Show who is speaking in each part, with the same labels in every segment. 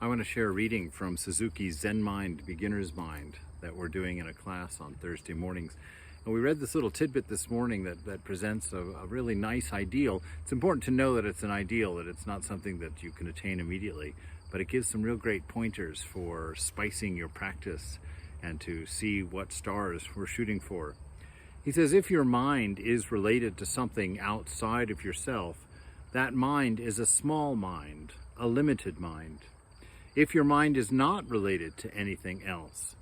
Speaker 1: I want to share a reading from Suzuki's Zen Mind, Beginner's Mind that we're doing in a class on Thursday mornings. And we read this little tidbit this morning that presents a really nice ideal. It's important to know that it's an ideal, that it's not something that you can attain immediately, but it gives some real great pointers for spicing your practice and to see what stars we're shooting for. He says, if your mind is related to something outside of yourself, that mind is a small mind, a limited mind. If your mind is not related to anything else,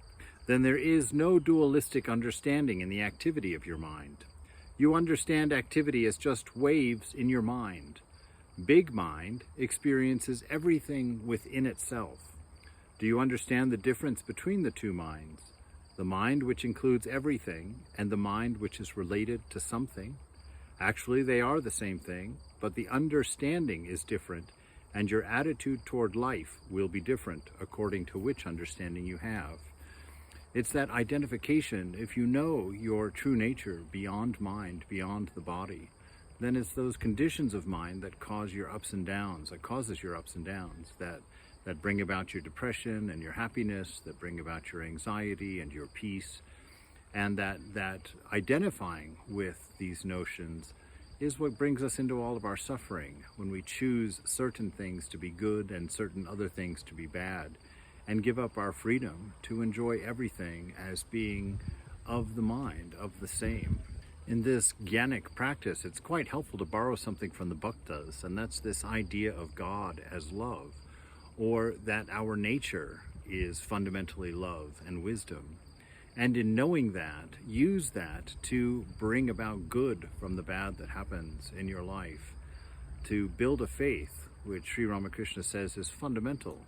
Speaker 1: then there is no dualistic understanding in the activity of your mind. You understand activity as just waves in your mind. Big mind experiences everything within itself. Do you understand the difference between the two minds? The mind which includes everything and the mind which is related to something? Actually, they are the same thing, but the understanding is different, and your attitude toward life will be different according to which understanding you have. It's that identification. If you know your true nature beyond mind, beyond the body, then it's those conditions of mind that causes your ups and downs, that bring about your depression and your happiness, that bring about your anxiety and your peace. And that identifying with these notions is what brings us into all of our suffering, when we choose certain things to be good and certain other things to be bad, and give up our freedom to enjoy everything as being of the mind, of the same. In this jnanic practice, it's quite helpful to borrow something from the bhaktas, and that's this idea of God as love, or that our nature is fundamentally love and wisdom. And in knowing that, use that to bring about good from the bad that happens in your life, to build a faith, which Sri Ramakrishna says is fundamental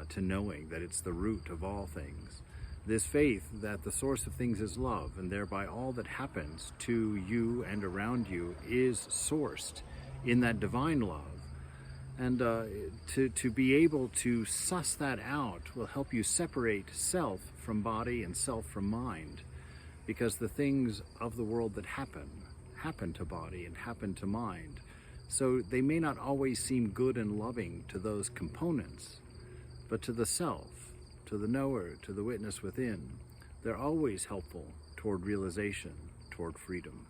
Speaker 1: to knowing that it's the root of all things. This faith that the source of things is love, and thereby all that happens to you and around you is sourced in that divine love. And to be able to suss that out will help you separate self from body and self from mind, because the things of the world that happen to body and happen to mind. So they may not always seem good and loving to those components, but to the self, to the knower, to the witness within, they're always helpful toward realization, toward freedom.